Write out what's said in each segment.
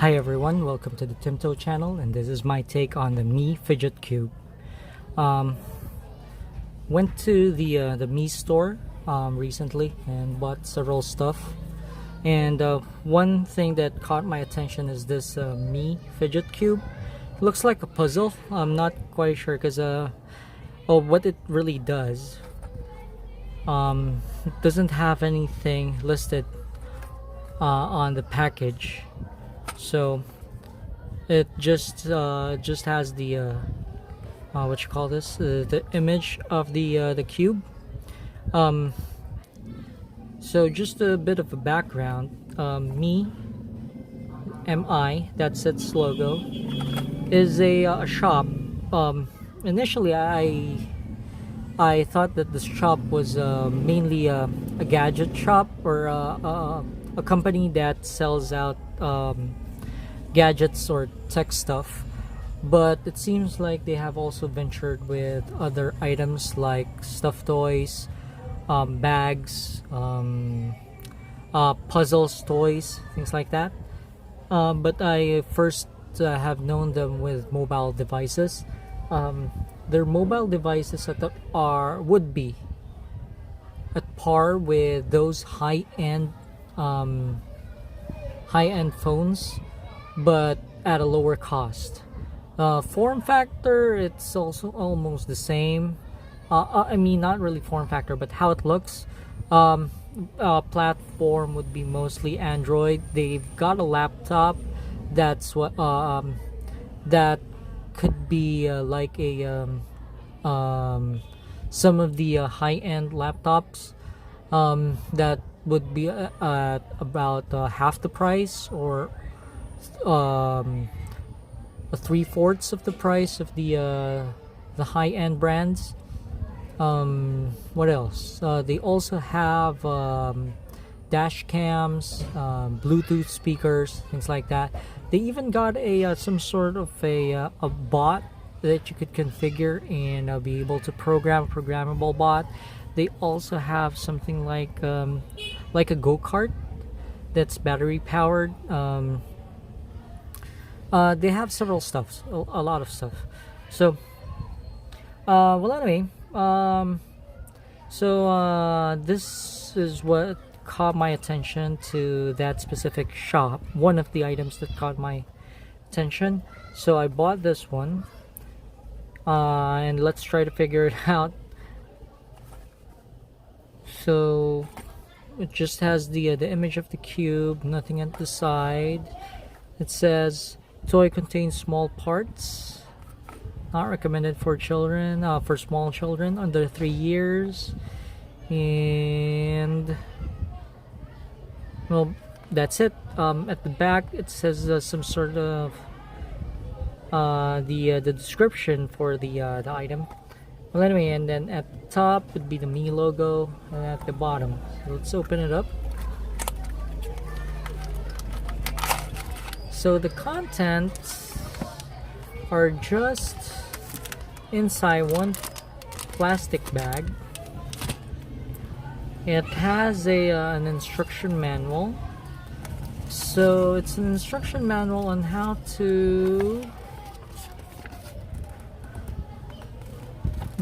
Hi everyone, welcome to the Timto channel, and this is my take on the Mi Fidget Cube. Went to the Mi store recently and bought several stuff. And one thing that caught my attention is this Mi Fidget Cube. It looks like a puzzle. I'm not quite sure because what it really does. It doesn't have anything listed on the package. So it just has the what you call this, the image of the cube. So just a bit of a background. Mi, that's its logo, is a shop. Initially I thought that this shop was mainly a gadget shop, or a company that sells out gadgets or tech stuff, but it seems like they have also ventured with other items like stuffed toys, bags, puzzles, toys, things like that. But I first have known them with mobile devices. Their mobile devices would be at par with those high-end phones, but at a lower cost. Form factor, it's also almost the same. I mean, not really form factor, but how it looks. Platform would be mostly Android. They've got a laptop that's what that could be like a some of the high-end laptops that would be at about half the price, or 3/4 of the price of the high-end brands. What else? They also have dash cams, Bluetooth speakers, things like that. They even got some sort of a bot that you could configure and be able to program, a programmable bot. They also have something like a go-kart that's battery powered. They have several stuff, a lot of stuff. So well, anyway, this is what caught my attention to that specific shop. One of the items that caught my attention, so I bought this one, and let's try to figure it out. So it just has the image of the cube, nothing at the side. It says toy contains small parts, not recommended for children, for small children under 3 years. And well, that's it. At the back it says some sort of the description for the item. Well, anyway, and then at the top would be the Mi logo, and at the bottom, so let's open it up. So the contents are just inside one plastic bag. It has an instruction manual. So it's an instruction manual on how to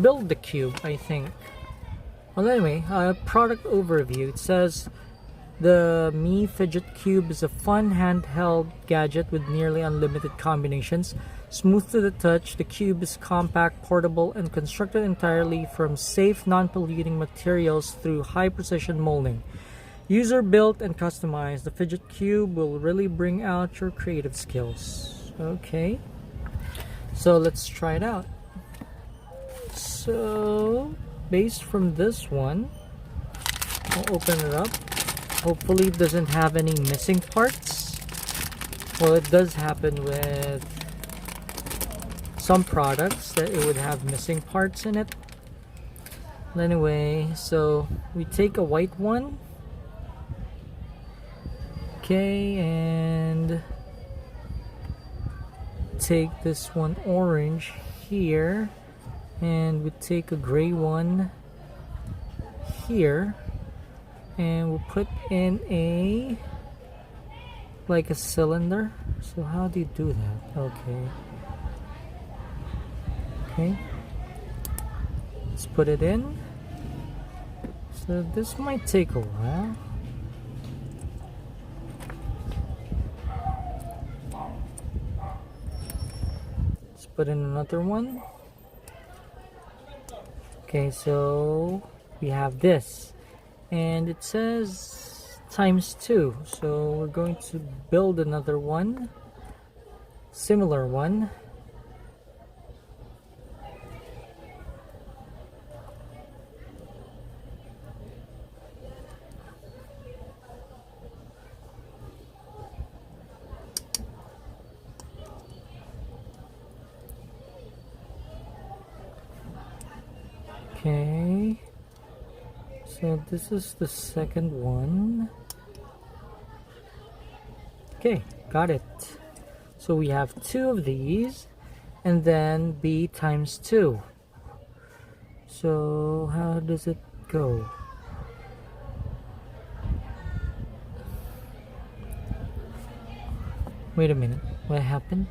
build the cube, I think. Well, anyway, product overview. It says the Mi Fidget Cube is a fun handheld gadget with nearly unlimited combinations. Smooth to the touch, the cube is compact, portable, and constructed entirely from safe, non-polluting materials through high-precision molding. User-built and customized, the Fidget Cube will really bring out your creative skills. Okay, so let's try it out. So, based from this one, I'll open it up. Hopefully it doesn't have any missing parts. Well, it does happen with some products that it would have missing parts in it. Anyway, so we take a white one. Okay, and take this one orange here, and we take a gray one here, and we'll put in a like a cylinder. So how do you do that? Okay, let's put it in. So this might take a while. Let's put in another one. Okay, so we have this, and it says ×2, so we're going to build another one, similar one. Okay, so this is the second one. Okay, got it. So we have 2 of these, and then B ×2. So how does it go? Wait a minute, what happened?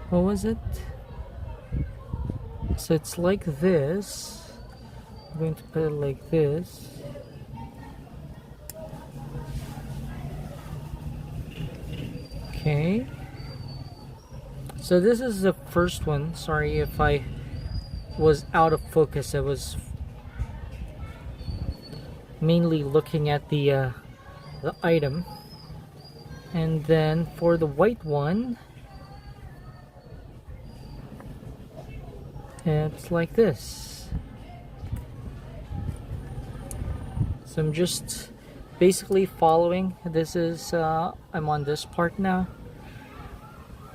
What was it? So it's like this. I'm going to put it like this. Okay. So this is the first one. Sorry if I was out of focus. I was mainly looking at the item. And then for the white one, it's like this. So I'm just basically following. This is I'm on this part now.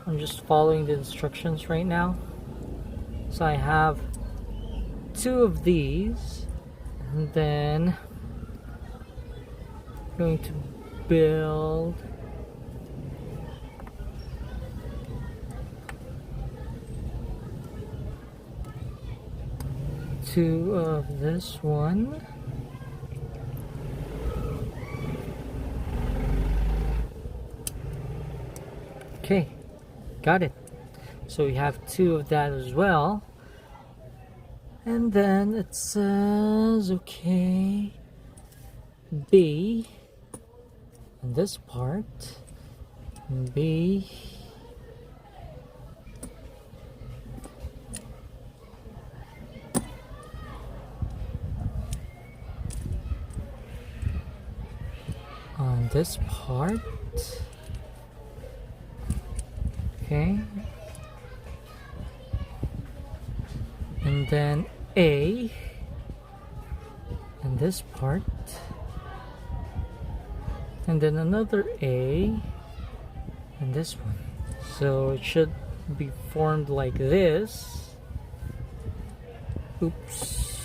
I'm just following the instructions right now. So I have 2 of these, and then I'm going to build two of this one. Okay, got it. So we have 2 of that as well. And then it says, okay, B, and this part, B, on this part. Okay, and then A, and this part, and then another A, and this one. So it should be formed like this. Oops,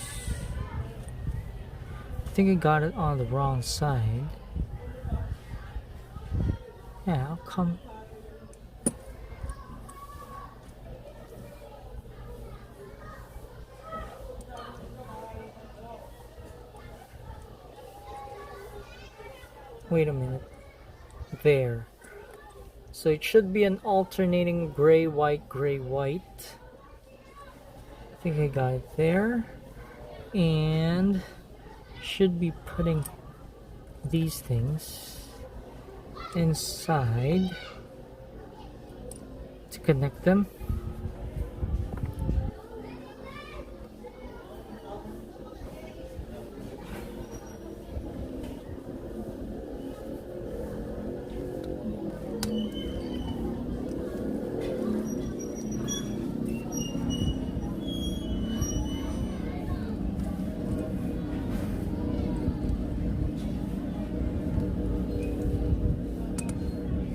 I think I got it on the wrong side. Yeah, I'll come. Wait a minute. There. So it should be an alternating gray, white, gray, white. I think I got it there. And should be putting these things inside to connect them.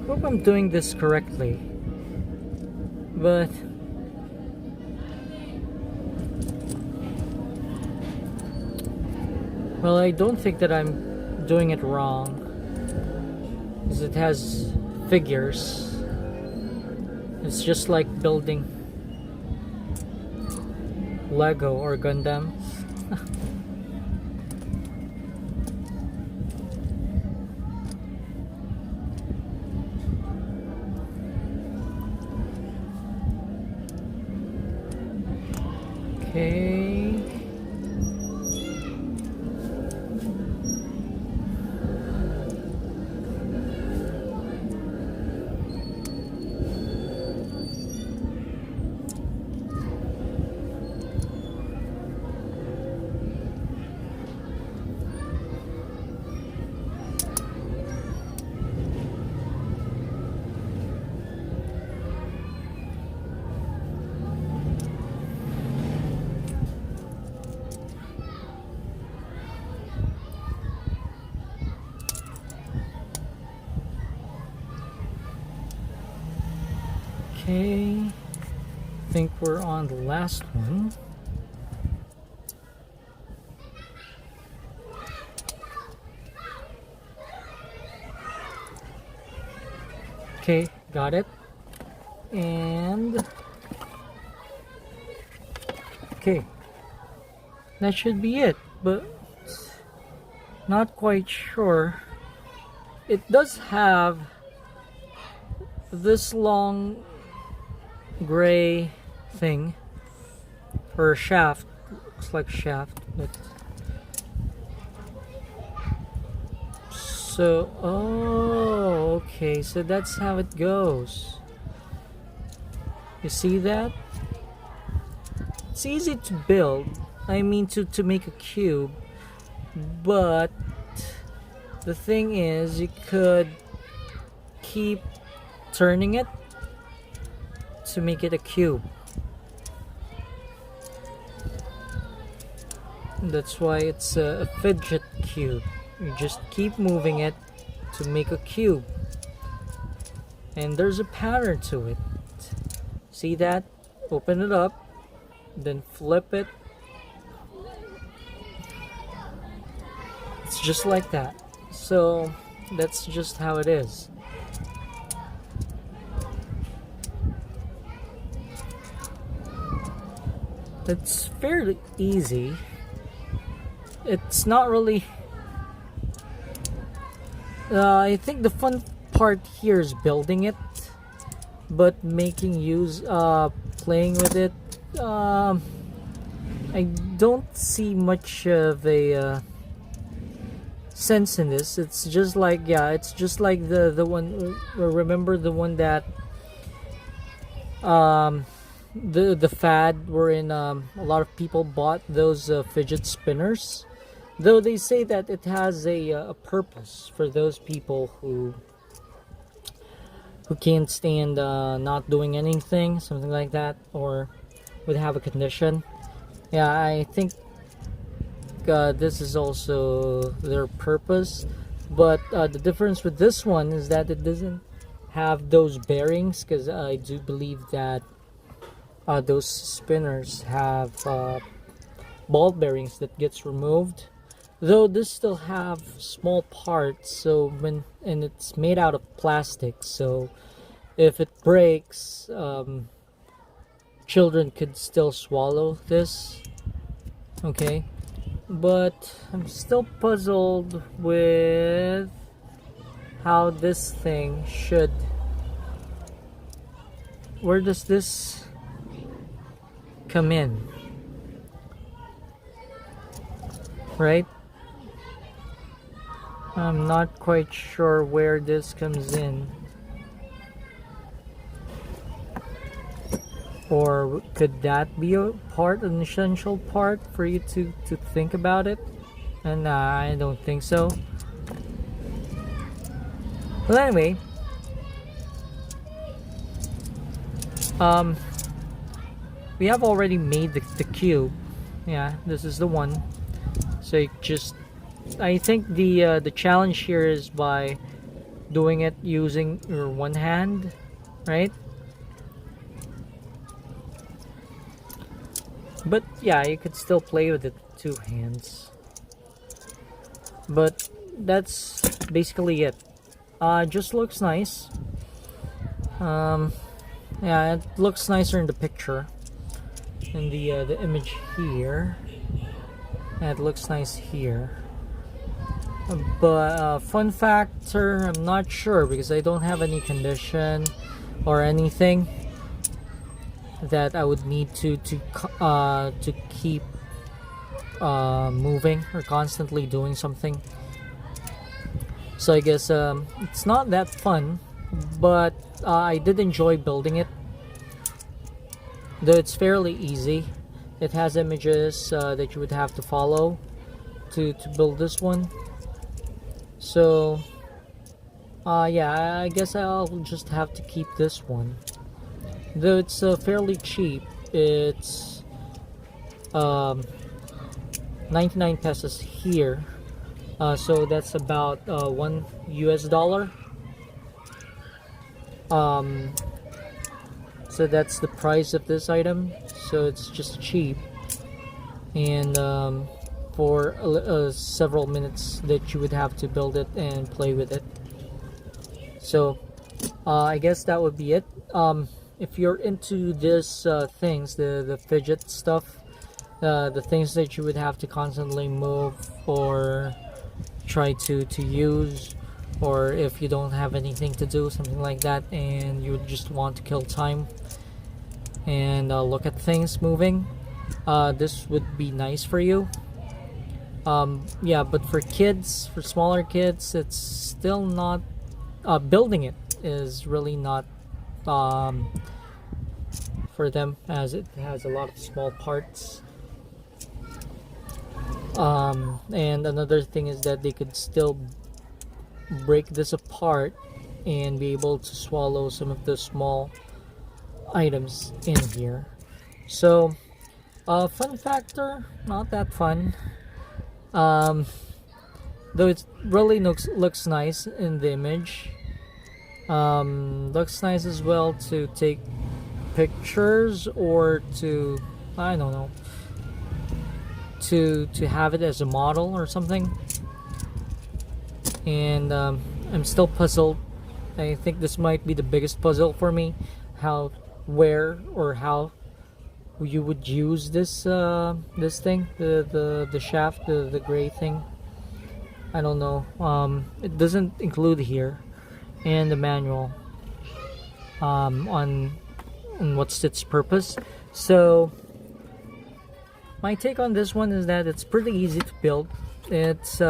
Hope I'm doing this correctly, but well, I don't think that I'm doing it wrong, because it has figures. It's just like building Lego or Gundam. Okay. Okay, I think we're on the last one. Okay, got it. And okay, that should be it, but not quite sure. It does have this long gray thing, or a shaft. Looks like shaft, but so, oh, okay, so that's how it goes. You see that? It's easy to build, I mean to make a cube, but the thing is you could keep turning it to make it a cube. That's why it's a fidget cube. You just keep moving it to make a cube, and there's a pattern to it. See that? Open it up, then flip it. It's just like that. So that's just how it is. It's fairly easy. It's not really I think the fun part here is building it, but making use playing with it, I don't see much of a sense in this. It's just like, yeah, it's just like the one, remember the one that the fad wherein a lot of people bought those fidget spinners, though they say that it has a purpose for those people who can't stand not doing anything, something like that, or would have a condition. Yeah, I think this is also their purpose, but the difference with this one is that it doesn't have those bearings, because I do believe that those spinners have ball bearings that gets removed, though this still have small parts. So and it's made out of plastic, so if it breaks, children could still swallow this. Okay, but I'm still puzzled with how this thing should, where does this come in, right? I'm not quite sure where this comes in, or could that be a part, an essential part for you to think about it? And I don't think so. But anyway, we have already made the cube. Yeah, this is the one. So you just, I think the challenge here is by doing it using your one hand, right? But yeah, you could still play with it with two hands. But that's basically it. Just looks nice. Yeah, it looks nicer in the picture. In the image here. Yeah, it looks nice here. But fun factor, I'm not sure because I don't have any condition or anything. that I would need to keep moving or constantly doing something. So I guess it's not that fun, but I did enjoy building it. Though it's fairly easy. It has images that you would have to follow to build this one. So yeah, I guess I'll just have to keep this one. Though it's fairly cheap. It's 99 pesos here. So that's about $1 US. So that's the price of this item. So it's just cheap, and for several minutes that you would have to build it and play with it. So I guess that would be it. If you're into this things, the fidget stuff, the things that you would have to constantly move or try to use, or if you don't have anything to do, something like that, and you just want to kill time and look at things moving, this would be nice for you. Yeah, but for kids, for smaller kids, it's still not, building it is really not for them, as it has a lot of small parts. And another thing is that they could still break this apart and be able to swallow some of the small items in here. So fun factor, not that fun. Though it really looks nice in the image. Looks nice as well to take pictures, or to, I don't know, to have it as a model or something. And I'm still puzzled. I think this might be the biggest puzzle for me, how, where, or how you would use this this thing, the shaft, the gray thing. I don't know. It doesn't include here, and the manual on what's its purpose. So my take on this one is that it's pretty easy to build. It's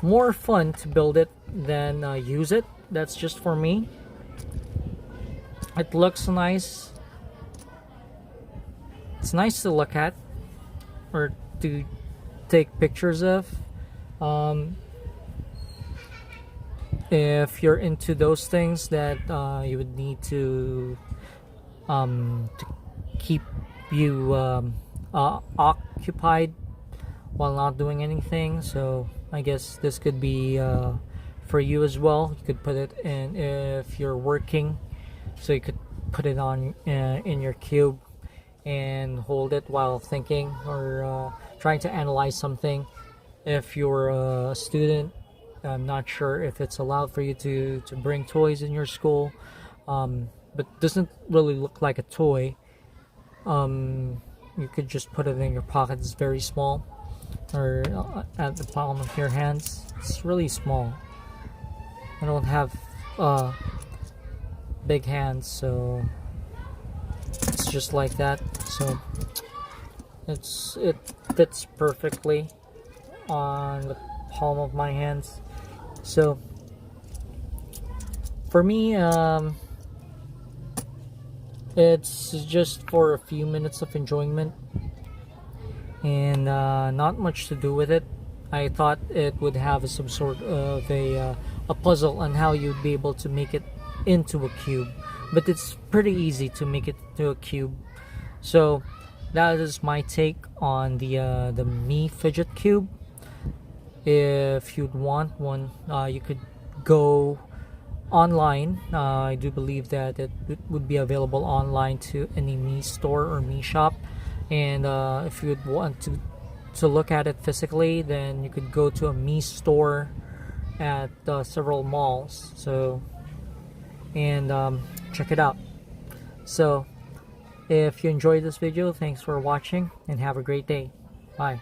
more fun to build it than use it. That's just for me. It looks nice. It's nice to look at or to take pictures of. If you're into those things that you would need to keep you occupied while not doing anything, so I guess this could be for you as well. You could put it in if you're working, so you could put it on in your cube and hold it while thinking or trying to analyze something. If you're a student, I'm not sure if it's allowed for you to bring toys in your school, but doesn't really look like a toy. You could just put it in your pocket. It's very small, or at the palm of your hands. It's really small. I don't have big hands, so it's just like that. So it fits perfectly on the palm of my hands. So for me, it's just for a few minutes of enjoyment, and not much to do with it. I thought it would have some sort of a puzzle on how you'd be able to make it into a cube, but it's pretty easy to make it to a cube. So that is my take on the Mi Fidget Cube. If you'd want one, you could go online. I do believe that it would be available online to any Mi store or Mi shop. And if you'd want to look at it physically, then you could go to a Mi store at several malls. So, and check it out. So if you enjoyed this video, thanks for watching and have a great day. Bye.